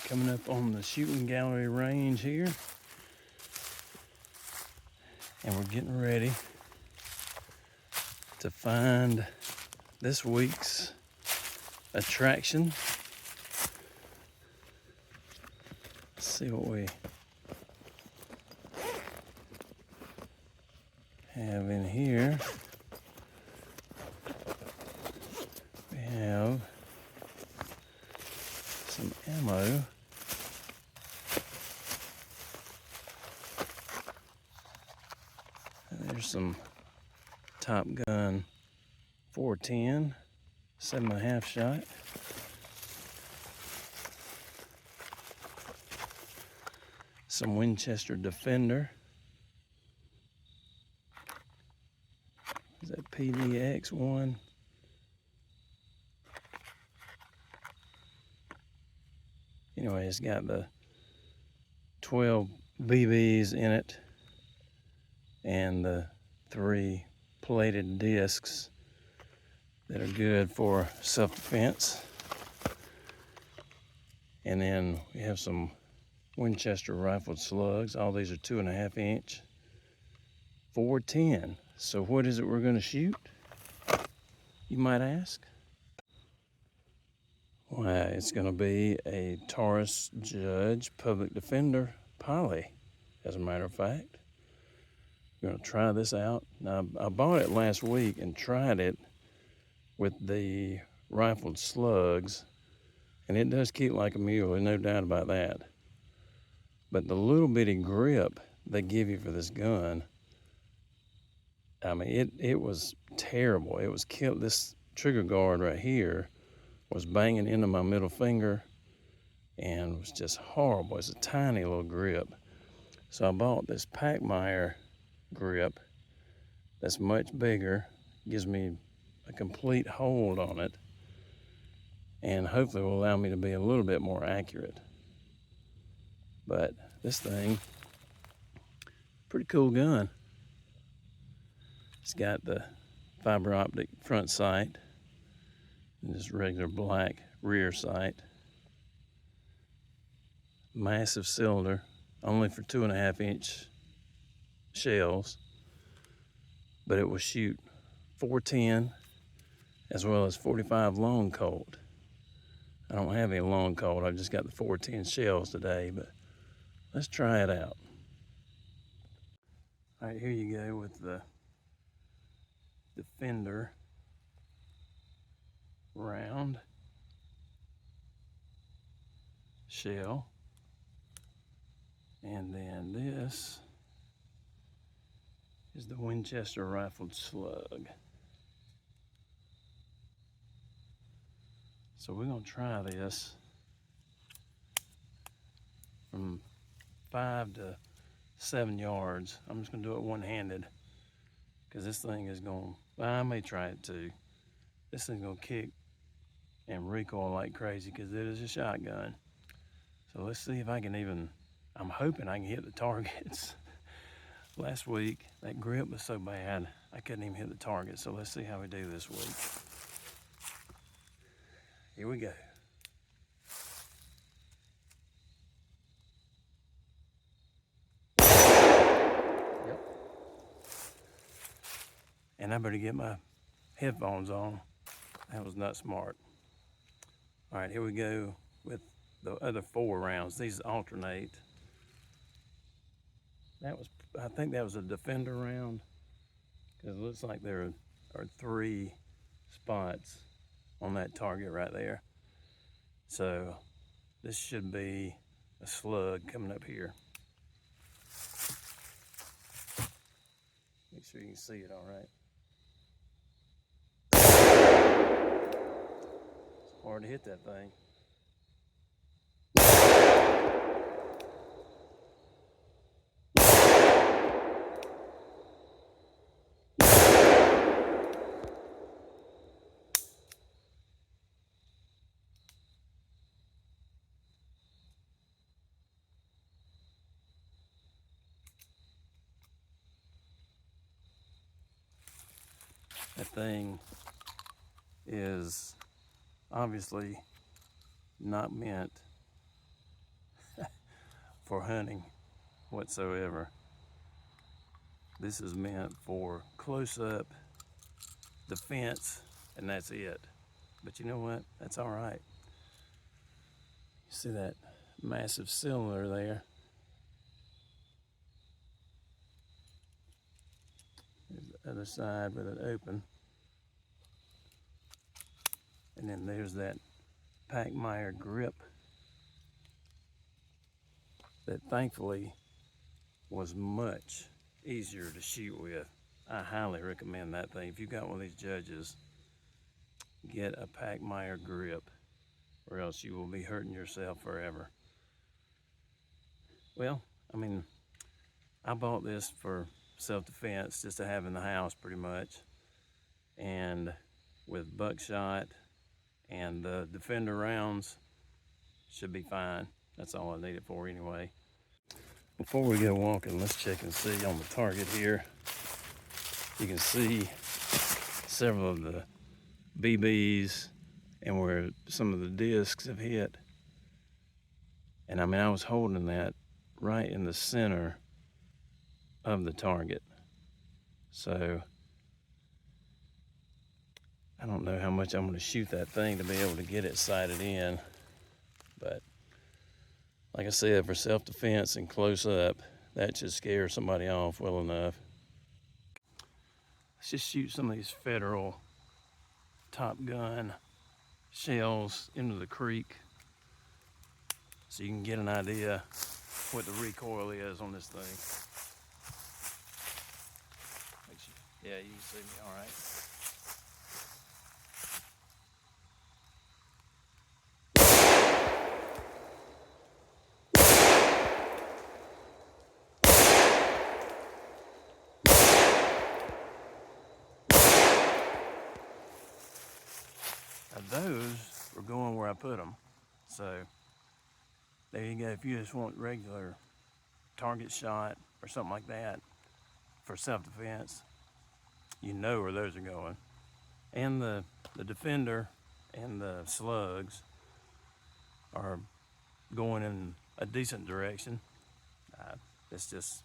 coming up on the shooting gallery range here, and we're getting ready to find this week's attraction. Let's see what we have in here. We have some ammo. And there's some Top Gun 410, 7.5 shot. Some Winchester Defender. Is that PDX1? Anyway, it's got the 12 BBs in it and the 3 plated discs that are good for self-defense. And then we have some Winchester rifled slugs. All these are 2.5 inch, 410. So what is it we're going to shoot, you might ask? Why, it's going to be a Taurus Judge Public Defender poly, as a matter of fact. We're going to try this out. Now, I bought it last week and tried it with the rifled slugs, and it does kick like a mule, there's no doubt about that. But the little bitty grip they give you for this gun, I mean, it was terrible. It was killed. This trigger guard right here was banging into my middle finger and it was just horrible. It's a tiny little grip. So I bought this Packmeyer grip that's much bigger, gives me a complete hold on it, and hopefully will allow me to be a little bit more accurate. But this thing, pretty cool gun. It's got the fiber optic front sight and this regular black rear sight. Massive cylinder, only for 2.5 inch shells, but it will shoot 410 as well as 45 long Colt. I don't have any long Colt, I've just got the 410 shells today, but let's try it out. All right, here you go with the Defender round shell, and then this is the Winchester rifled slug. So we're gonna try this from 5 to 7 yards. I'm just gonna do it one-handed because this thing is going, well, I may try it too. This thing's gonna kick and recoil like crazy because it is a shotgun. So let's see if I can even, I'm hoping I can hit the targets. Last week, that grip was so bad, I couldn't even hit the target. So let's see how we do this week. Here we go. Yep. And I better get my headphones on. That was not smart. All right, here we go with the other 4 rounds. These alternate. That was, I think that was a Defender round, because it looks like there are 3 spots on that target right there. So this should be a slug coming up here. Make sure you can see it all right. It's hard to hit that thing. That thing is obviously not meant for hunting whatsoever. This is meant for close-up defense, and that's it. But you know what? That's all right. You see that massive cylinder there? There's the other side with it open. And then there's that Packmeyer grip that thankfully was much easier to shoot with. I highly recommend that thing. If you got one of these Judges, get a Packmeyer grip, or else you will be hurting yourself forever. Well, I mean, I bought this for self-defense, just to have in the house pretty much. And with buckshot and the Defender rounds, should be fine. That's all I need it for anyway. Before we go walking, let's check and see on the target here. You can see several of the BBs and where some of the discs have hit. And I mean, I was holding that right in the center of the target. So I don't know how much I'm going to shoot that thing to be able to get it sighted in. But like I said, for self-defense and close up, that should scare somebody off well enough. Let's just shoot some of these Federal Top Gun shells into the creek so you can get an idea what the recoil is on this thing. Yeah, you can see me all right. Now those were going where I put them. So there you go. If you just want regular target shot or something like that for self-defense, you know where those are going. And the Defender and the slugs are going in a decent direction. It's just,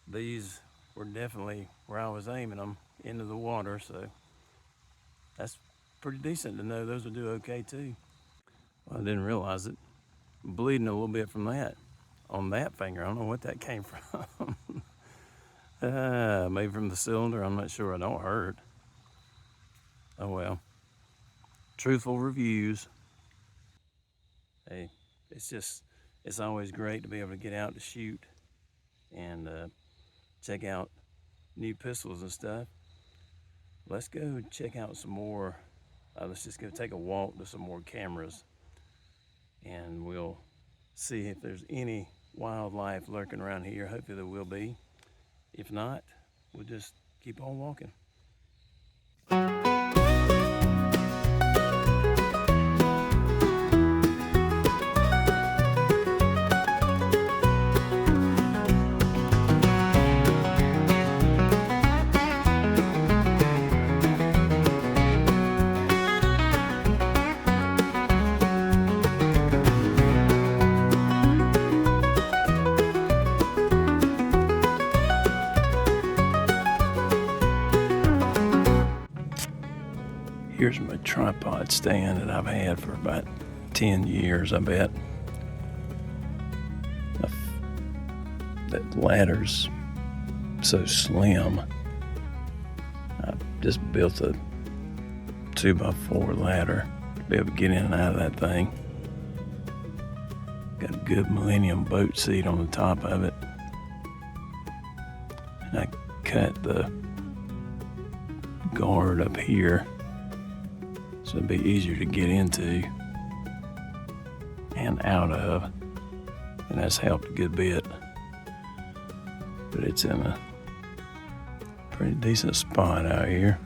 these were definitely where I was aiming them, into the water, so that's pretty decent to know those will do okay too. Well, I didn't realize it. I'm bleeding a little bit from that on that finger. I don't know what that came from. Maybe from the cylinder, I'm not sure. I don't hurt. Oh well. Truthful reviews. Hey, it's always great to be able to get out to shoot and check out new pistols and stuff. Let's go check out some more. Let's just go take a walk to some more cameras, and we'll see if there's any wildlife lurking around here. Hopefully there will be. If not, we'll just keep on walking. Here's my tripod stand that I've had for about 10 years, I bet. That ladder's so slim. I just built a 2x4 ladder to be able to get in and out of that thing. Got a good Millennium boat seat on the top of it. And I cut the guard up here so it'd be easier to get into and out of, and that's helped a good bit. But it's in a pretty decent spot out here.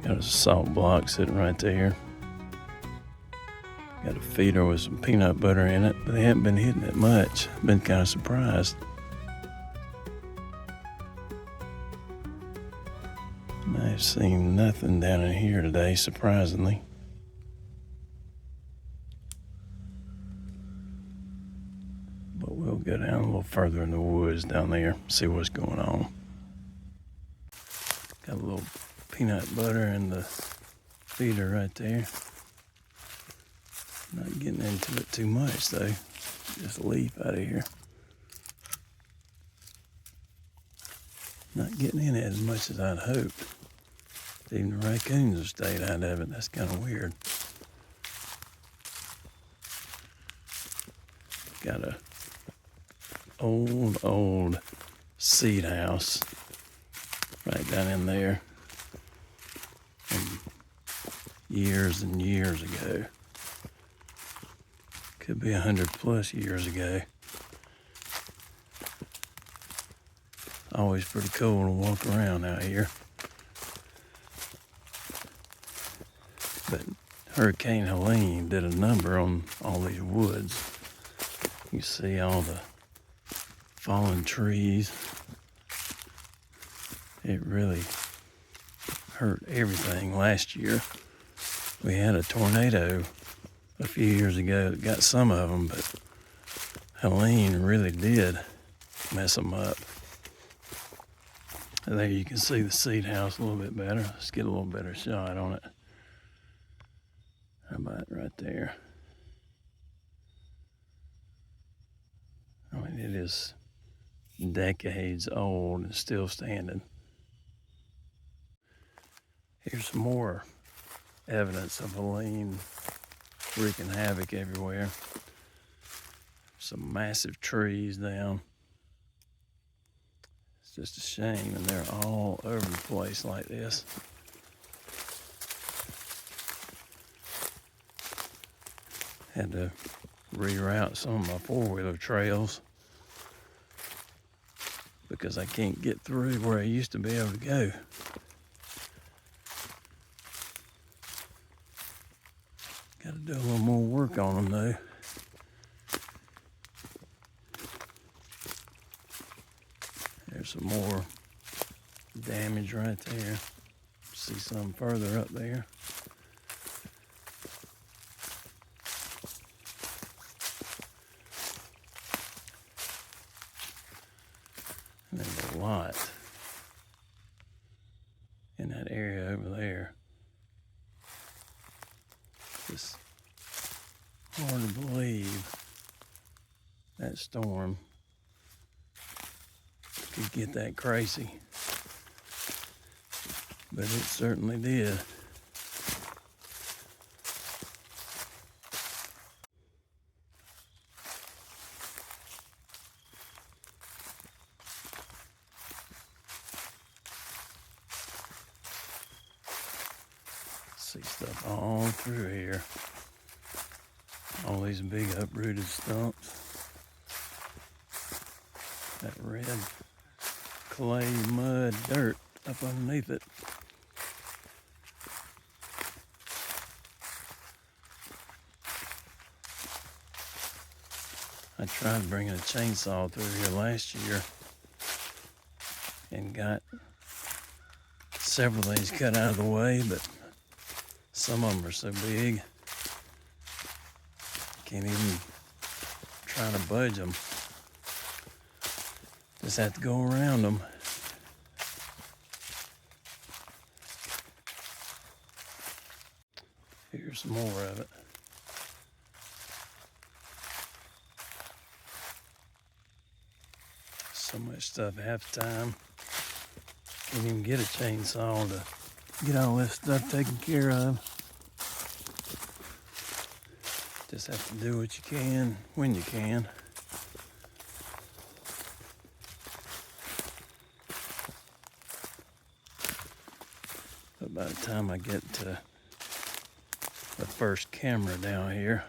Got a salt block sitting right there. Got a feeder with some peanut butter in it, but they haven't been hitting it much. Been kind of surprised. I've seen nothing down in here today, surprisingly. Go down a little further in the woods down there, see what's going on. Got a little peanut butter in the feeder right there. Not getting into it too much though. Just leaf out of here. Not getting in it as much as I'd hoped. Even the raccoons have stayed out of it. That's kind of weird. Got a old seed house right down in there from years and years ago. Could be 100+ years ago. Always pretty cool to walk around out here. But Hurricane Helene did a number on all these woods. You see all the fallen trees. It really hurt everything last year. We had a tornado a few years ago that got some of them, but Helene really did mess them up. And there you can see the seed house a little bit better. Let's get a little better shot on it. How about right there? I mean, it is decades old and still standing. Here's some more evidence of Helene wreaking havoc everywhere. Some massive trees down. It's just a shame, and they're all over the place like this. Had to reroute some of my four-wheeler trails because I can't get through where I used to be able to go. Got to do a little more work on them though. There's some more damage right there. See some further up there. And there's a lot in that area over there. It's hard to believe that storm could get that crazy, but it certainly did. See stuff all through here. All these big uprooted stumps. That red clay, mud, dirt up underneath it. I tried bringing a chainsaw through here last year and got several things cut out of the way, but some of them are so big, can't even try to budge them. Just have to go around them. Here's some more of it. So much stuff half the time. Can't even get a chainsaw to get all this stuff taken care of. Just have to do what you can when you can. But by the time I get to the first camera down here,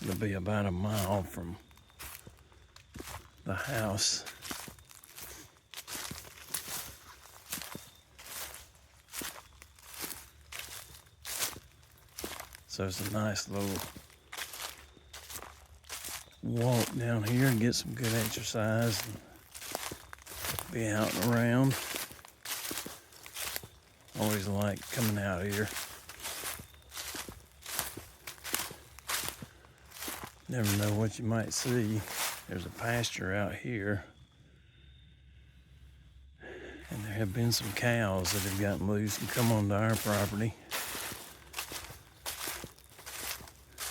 it'll be about a mile from the house. So it's a nice little walk down here and get some good exercise and be out and around. Always like coming out here. Never know what you might see. There's a pasture out here. And there have been some cows that have gotten loose and come onto our property.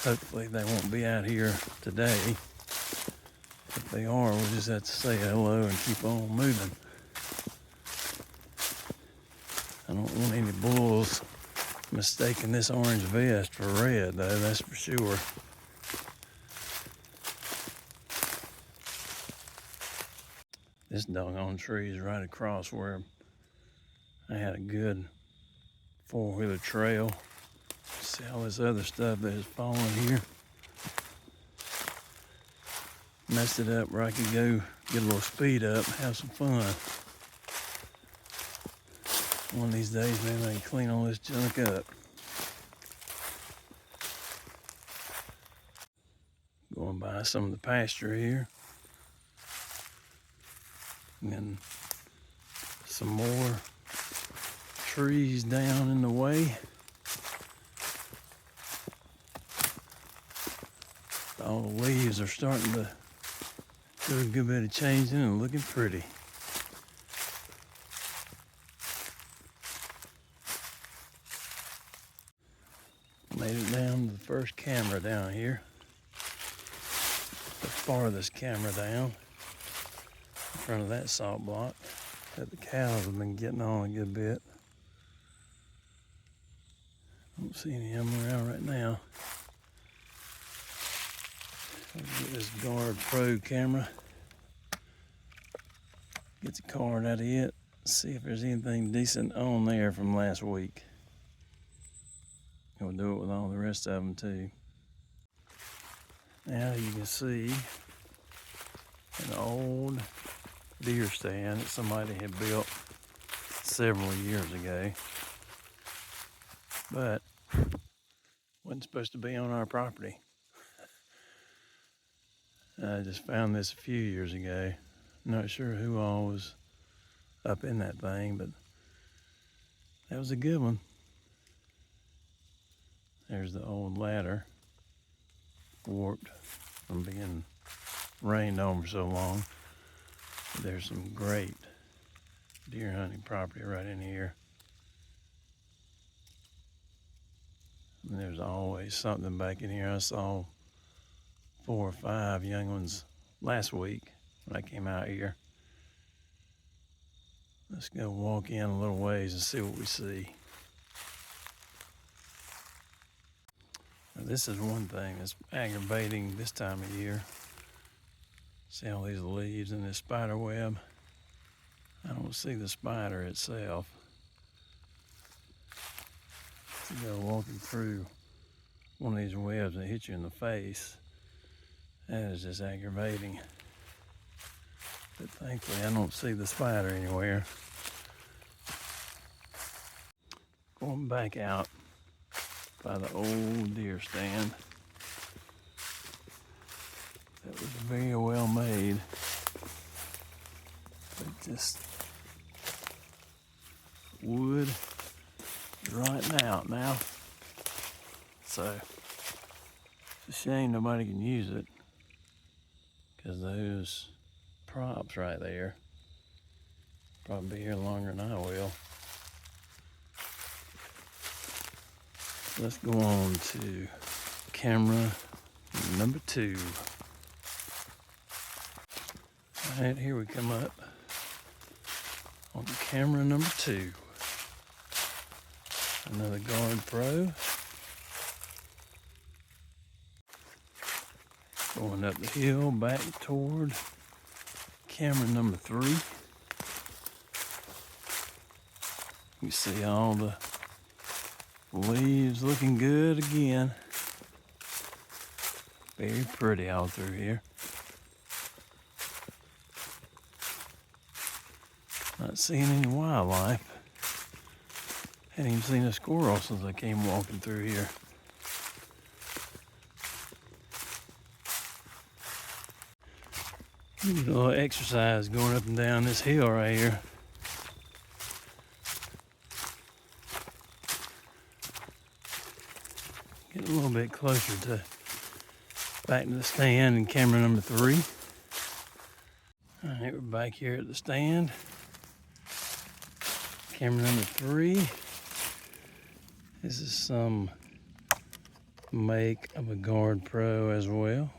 Hopefully they won't be out here today. If they are, we'll just have to say hello and keep on moving. I don't want any bulls mistaking this orange vest for red, though, that's for sure. This doggone tree is right across where I had a good four-wheeler trail. See all this other stuff that has fallen here. Messed it up where I could go get a little speed up and have some fun. One of these days, maybe I can clean all this junk up. Going by some of the pasture here. And then some more trees down in the way. All the leaves are starting to do a good bit of changing and looking pretty. Made it down to the first camera down here. The farthest camera down in front of that salt block that the cows have been getting on a good bit. Don't see any of them around right now. I'll get this Guard Pro camera. Get the card out of it. See if there's anything decent on there from last week. We'll do it with all the rest of them too. Now you can see an old deer stand that somebody had built several years ago, but wasn't supposed to be on our property. I just found this a few years ago. Not sure who all was up in that thing, but that was a good one. There's the old ladder, warped from being rained on for so long. There's some great deer hunting property right in here. And there's always something back in here. I saw 4 or 5 young ones last week when I came out here. Let's go walk in a little ways and see what we see. Now, this is one thing that's aggravating this time of year. See all these leaves in this spider web? I don't see the spider itself. If you go walking through one of these webs and hit you in the face, that is just aggravating. But thankfully I don't see the spider anywhere. Going back out by the old deer stand. That was very well made. But just wood rotting out now. So it's a shame nobody can use it, because those props right there probably be here longer than I will. Let's go on to camera number 2. All right, here we come up on camera number 2. Another Guard Pro. Going up the hill back toward camera number 3. You see all the leaves looking good again. Very pretty all through here. Not seeing any wildlife. Hadn't even seen a squirrel since I came walking through here. Need a little exercise going up and down this hill right here. Get a little bit closer to Back to the stand and camera number 3. All right, we're back here at the stand. Camera number 3. This is some make of a Guard Pro as well.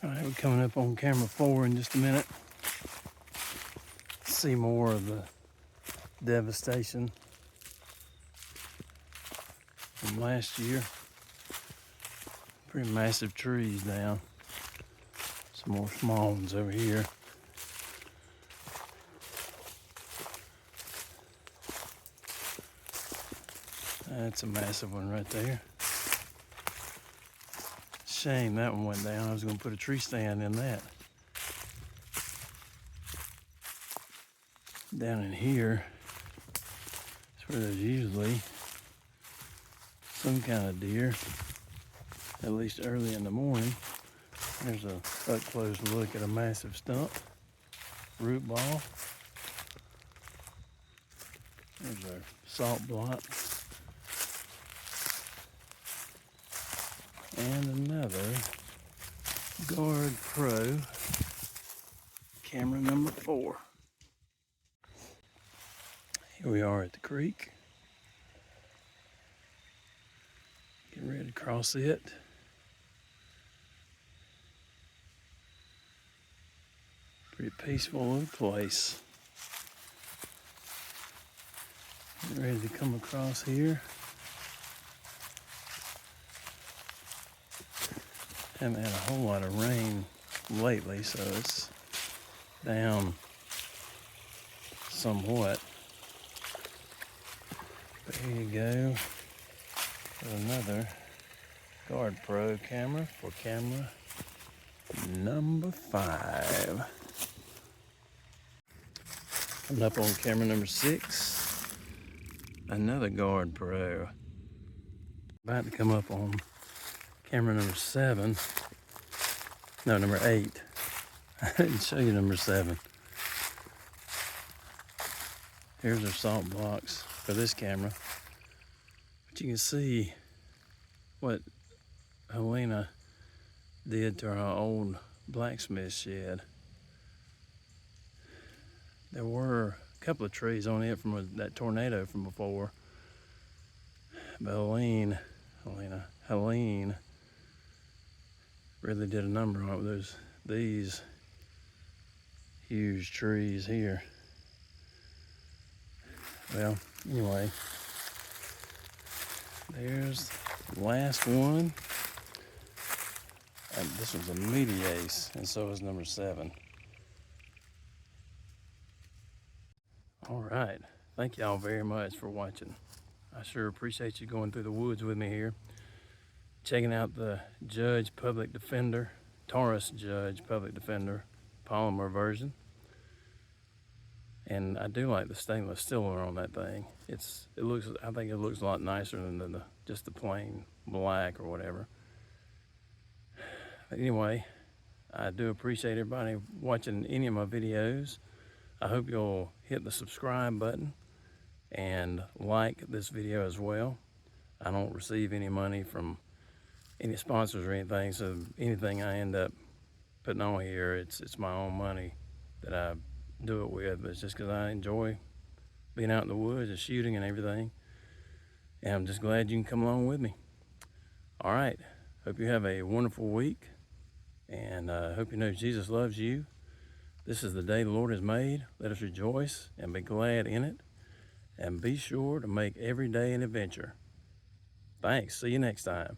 All right, we're coming up on camera 4 in just a minute. See more of the devastation from last year. Pretty massive trees down. Some more small ones over here. That's a massive one right there. Shame that one went down. I was going to put a tree stand in that. Down in here is where there's usually some kind of deer, at least early in the morning. There's a up close look at a massive stump, root ball. There's our salt block. And another Guard Pro, camera number 4. Here we are at the creek. Getting ready to cross it. Pretty peaceful little place. Getting ready to come across here. Haven't had a whole lot of rain lately, so it's down somewhat. But here you go. Another Guard Pro camera for camera number 5. Coming up on camera number 6. Another Guard Pro. About to come up on camera number 7. No, number 8. I didn't show you number 7. Here's our salt blocks for this camera. But you can see what Helene did to our old blacksmith shed. There were a couple of trees on it from that tornado from before. But Helene really did a number on it with these huge trees here. Well, anyway, there's the last one. And this one's a meaty ace, and so is number 7. All right, thank y'all very much for watching. I sure appreciate you going through the woods with me here, checking out the Judge Public Defender, Taurus Judge Public Defender polymer version. And I do like the stainless steel on that thing. I think it looks a lot nicer than just the plain black or whatever. But anyway, I do appreciate everybody watching any of my videos. I hope you'll hit the subscribe button and like this video as well. I don't receive any money from any sponsors or anything, so anything I end up putting on here, it's my own money that I do it with. It's just because I enjoy being out in the woods and shooting and everything. And I'm just glad you can come along with me. All right, hope you have a wonderful week, and hope you know Jesus loves you. This is the day the Lord has made. Let us rejoice and be glad in it. And be sure to make every day an adventure. Thanks. See you next time.